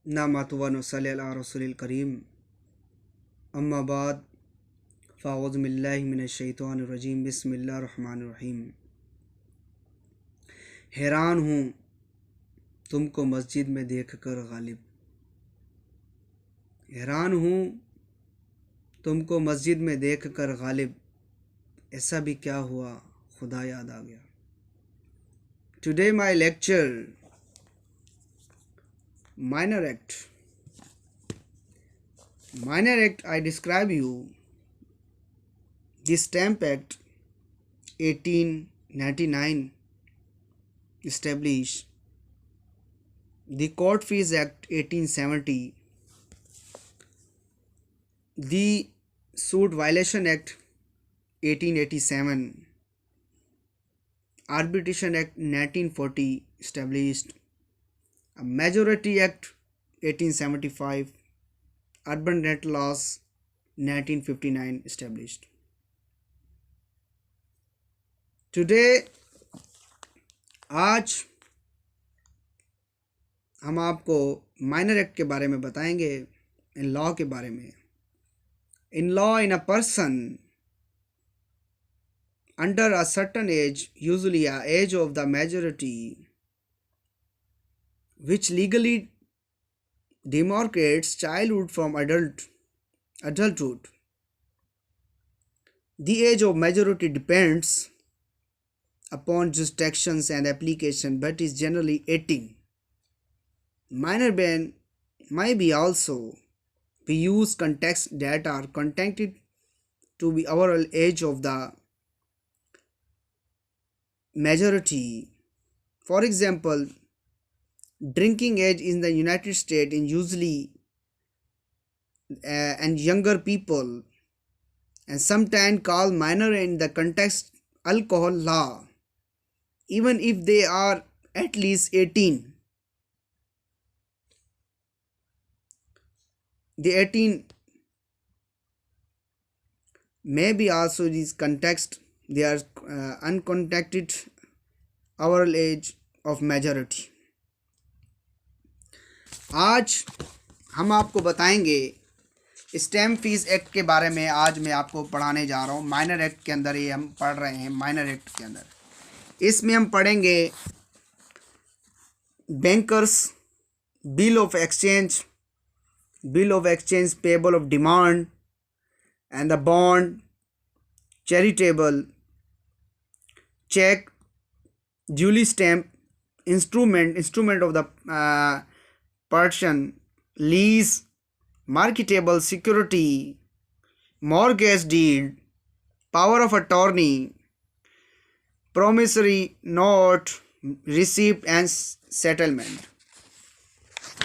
नामातु व नुसल्ली अला रसूलिल करीम अम्मा बाद फ़ाऊज़ु बिल्लाहि मिनश शैतानिर रजीम बिस्मिल्लाहिर रहमानिर रहीम। हैरान हूँ तुमको मस्जिद में देखकर गालिब, हैरान हूँ तुमको मस्जिद में देखकर गालिब, ऐसा भी क्या हुआ खुदा याद आ गया। Today my lecture minor act. Minor act, I describe you the Stamp Act 1899 established, the Court Fees Act 1870, the Suit Violation Act 1887, Arbitration Act 1940 established, a Majority Act 1875, Urban Rent Laws 1959 established. Today, आज हम आपको minor act के बारे में बताएंगे, in law के बारे में। In law, in a person under a certain age, usually a age of the majority, which legally demarcates childhood from adulthood. The age of majority depends upon jurisdictions and application, but is generally 18. Minor ban may be also be used contexts that are contended to be overall age of the majority. For example, drinking age in the United States is usually and younger people, and sometimes called minor in the context alcohol law, even if they are at least 18. The 18 may be also this context, they are uncontacted overall age of majority. आज हम आपको बताएंगे stamp fees act के बारे में। आज मैं आपको पढ़ाने जा रहा हूँ माइनर एक्ट के अंदर, ये हम पढ़ रहे हैं माइनर एक्ट के अंदर। इसमें हम पढ़ेंगे bankers bill of exchange, bill of exchange payable of demand and the bond, charitable cheque, duly stamp, instrument of the person, lease, marketable security, mortgage deed, power of attorney, promissory note, receipt and settlement।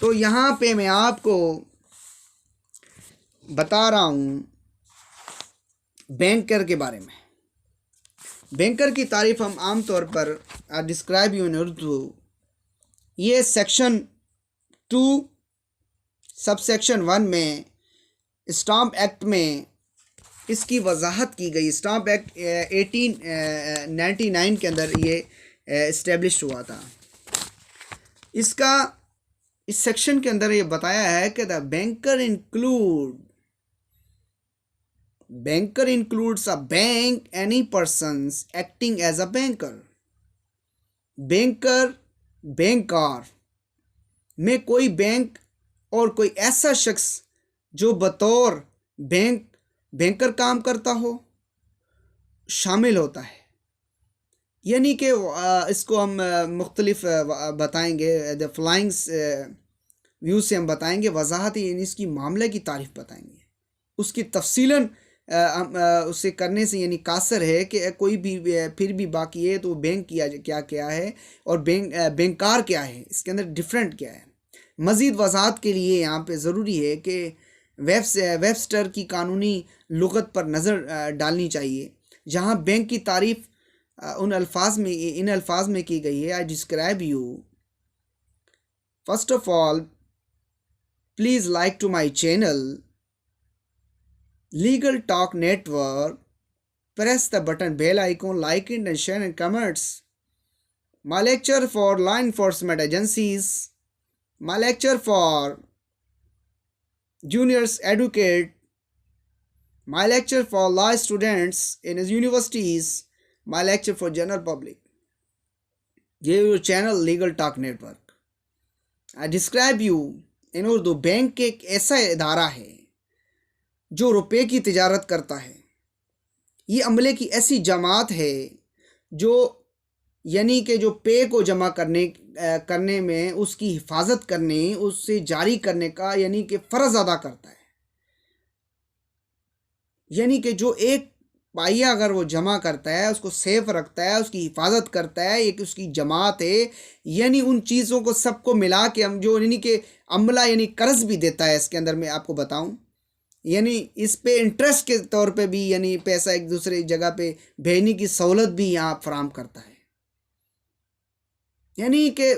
तो यहाँ पे मैं आपको बता रहा हूँ banker के बारे में। बैंकर की तारीफ हम आमतौर पर डिस्क्राइब यू इन उर्दू, ये सेक्शन 2 सबसेक्शन 1 में स्टाम्प एक्ट में इसकी वजाहत की गई। स्टाम्प एक्ट 1899 के अंदर ये इस्टेब्लिश हुआ था। इसका इस सेक्शन के अंदर ये बताया है कि the banker includes a bank, any persons acting as a banker. Banker में कोई बैंक और कोई ऐसा शख्स जो बतौर बैंकर काम करता हो शामिल होता है। यानी कि इसको हम मुख्तलिफ बताएंगे, द फ्लाइंग व्यू से हम बताएंगे, वजाहत इसकी मामले की तारीफ बताएंगे। उसकी तफसीलन उसे करने से यानी कासर है कि कोई भी फिर भी बाकी है तो बैंक क्या है और बैंकार क्या है, इसके अंदर डिफरेंट क्या है। मज़ीद वजाहत के लिए यहाँ पे ज़रूरी है कि वेबस्टर की कानूनी लुग़त पर नज़र डालनी चाहिए, जहाँ बैंक की तारीफ़ इन अल्फाज में की गई है। I describe you, first of all please like to my channel legal talk network, press the button bell icon, like it and share and comments. My lecture for law enforcement agencies, my lecture for juniors educate, my lecture for law students in universities, my lecture for general public. ये your channel Legal Talk Network. I describe you in Urdu. Bank एक ऐसा इदारा है जो रुपए की तिजारत करता है. ये अमले की ऐसी जमात है जो यानी कि जो पे को जमा करने में उसकी हिफाजत करने, उससे जारी करने का यानी कि फ़र्ज़ अदा करता है. यानी कि जो एक पाइया अगर वो जमा करता है, उसको सेफ रखता है, उसकी हिफाजत करता है, एक उसकी जमात है. यानी उन चीज़ों को सबको मिला के हम जो यानी कि अमला यानी कर्ज़ भी देता है. इसके अंदर मैं आपको बताऊं, यानी इस पे इंटरेस्ट के तौर पे भी यानी पैसा एक दूसरे जगह पे भेजने की सहूलत भी यहाँ फराम करता है. यानी कि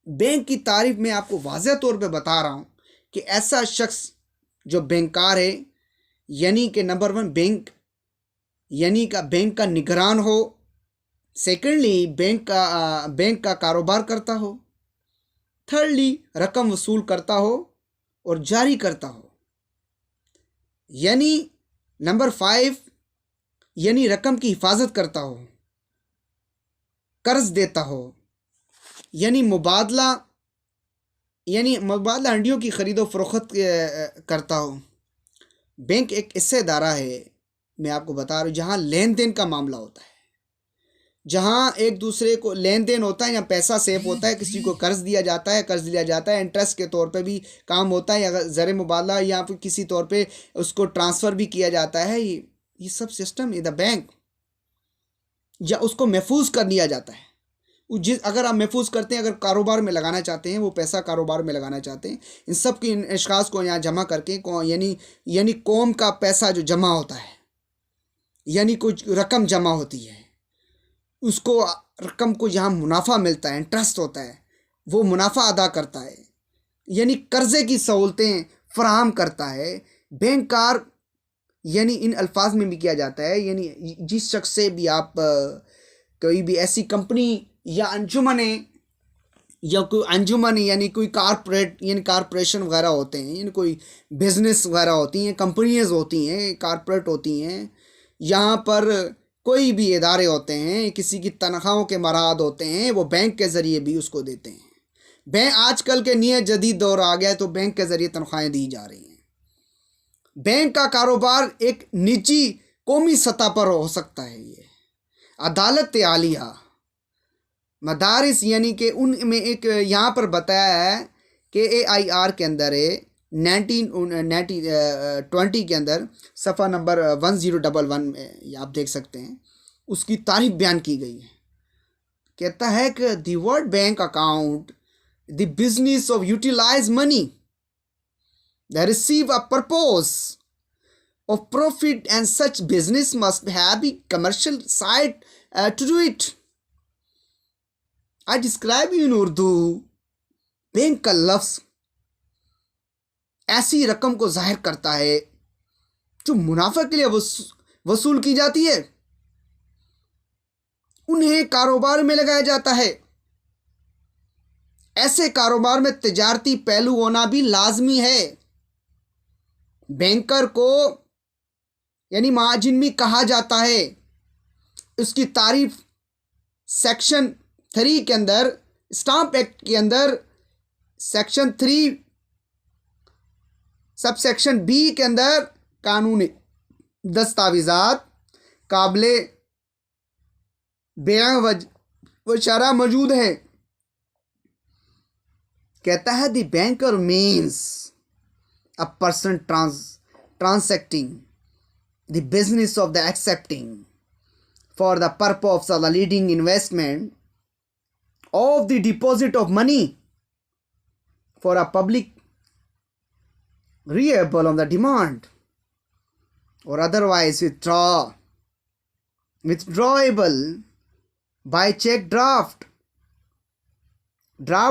बैंक की तारीफ में आपको वाज़ह तौर पे बता रहा हूँ कि ऐसा शख्स जो बैंकार है, यानी कि नंबर 1 बैंक यानी का बैंक का निगरान हो. सेकेंडली बैंक का कारोबार करता हो. थर्डली रकम वसूल करता हो और जारी करता हो. यानी नंबर 5 यानी रकम की हिफाजत करता हो, कर्ज देता हो, यानी मुबादला हंडियों की ख़रीदो फरोख्त करता हो. बैंक एक ऐसा इदारा है, मैं आपको बता रहा हूँ, जहाँ लेन देन का मामला होता है, जहाँ एक दूसरे को लेन देन होता है, या पैसा सेव होता है, किसी को कर्ज दिया जाता है, कर्ज लिया जाता है, इंटरेस्ट के तौर पे भी काम होता है, या ज़र मुबादला या फिर किसी तौर पे उसको ट्रांसफ़र भी किया जाता है. ये सब सिस्टम इन द बैंक, या उसको महफूज कर लिया जाता है. अगर आप महफूज करते हैं, अगर कारोबार में लगाना चाहते हैं, वो पैसा कारोबार में लगाना चाहते हैं, इन सब की इन अशख़ास को यहाँ जमा करके यानी कौम का पैसा जो जमा होता है, यानी कुछ रकम जमा होती है, उसको रकम को जहाँ मुनाफा मिलता है, इंटरेस्ट होता है, वो मुनाफा अदा करता है, यानी कर्ज़े की सहूलतें फराहम करता है. बैंकार यानी इन अल्फाज में भी किया जाता है, यानी जिस शख्स से भी आप कोई भी ऐसी कंपनी या अंजुमन यानी कोई कारपोरेशन वगैरह होते हैं, यानी कोई बिज़नेस वगैरह होती हैं, कंपनीज होती हैं, कारपोरेट होती हैं, यहाँ पर कोई भी इदारे होते हैं, किसी की तनख्वाहों के मराद होते हैं, वो बैंक के ज़रिए भी उसको देते हैं. बैंक आजकल के नए जदीद दौर आ गया है, तो बैंक के ज़रिए तनख्वाहें दी जा रही हैं. बैंक का कारोबार एक निजी कौमी सतह पर हो सकता है. ये अदालत आलिया मदारिस यानी कि उनमें एक यहाँ पर बताया है कि AIR के अंदर है 1920 के अंदर सफ़ा नंबर 1011 में आप देख सकते हैं, उसकी तारीफ बयान की गई है. कहता है कि the word bank account the business of utilize money the receive a purpose of profit, and such business must have a commercial side to do it. I describe in Urdu, bank का लफ्ज़ ऐसी रकम को जाहिर करता है जो मुनाफा के लिए वसूल की जाती है, उन्हें कारोबार में लगाया जाता है. ऐसे कारोबार में तिजारती पहलू होना भी लाजमी है. बैंकर को यानी महाजिन भी कहा जाता है. उसकी तारीफ सेक्शन 3 के अंदर, स्टाम्प एक्ट के अंदर सेक्शन 3 सब सेक्शन B के अंदर कानूनी दस्तावेज़ात काबिले बयां व शरह मौजूद है. कहता है the banker means a person transacting the business of the accepting for the purpose of the leading investment of the deposit of money for a public reliable on the demand or otherwise withdrawable by check, draft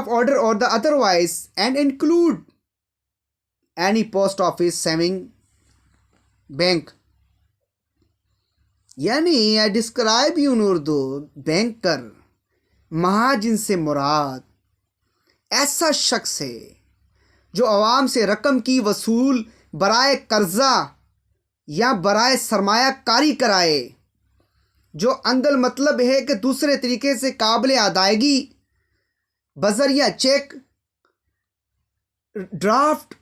order or the otherwise, and include any post office saving bank. यानी I describe you in Urdu, banker महाजिन से मुराद ऐसा शख्स है जो आवाम से रकम की वसूल बराए कर्जा या बराए सरमाया कारी कराए, जो अंदल मतलब है कि दूसरे तरीके से काबिल अदायगी बजरिया चेक, ड्राफ्ट,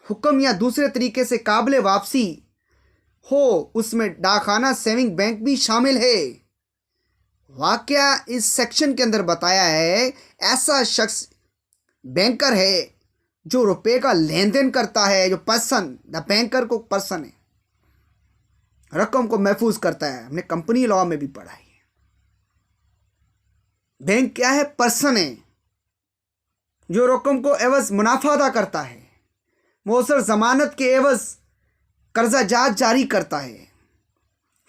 हुक्म या दूसरे तरीके से काबिल वापसी हो, उसमें डाकखाना सेविंग बैंक भी शामिल है। वाकया इस सेक्शन के अंदर बताया है, ऐसा शख्स बैंकर है जो रुपए का लेन देन करता है, जो पर्सन, द बैंकर को पर्सन है, रकम को महफूज करता है। हमने कंपनी लॉ में भी पढ़ा है। बैंक क्या है? पर्सन है जो रकम को एवज मुनाफा अदा करता है, मौसर जमानत के एवज कर्जा जात जारी करता है,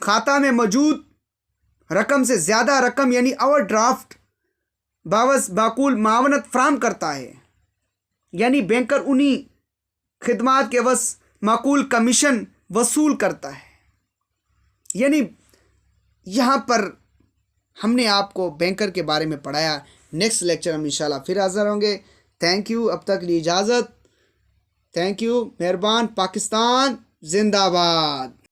खाता में मौजूद रकम से ज़्यादा रकम यानी ओवरड्राफ्ट बावस बाकुल मावनत फ्राहम करता है, यानी बैंकर उन्हीं खिदमात के एवज माकूल कमीशन वसूल करता है। यानी यहाँ पर हमने आपको बैंकर के बारे में पढ़ाया। नेक्स्ट लेक्चर हम इंशाल्लाह फिर हाज़िर होंगे। थैंक यू, अब तक लिए इजाज़त। थैंक यू, मेहरबान। पाकिस्तान जिंदाबाद।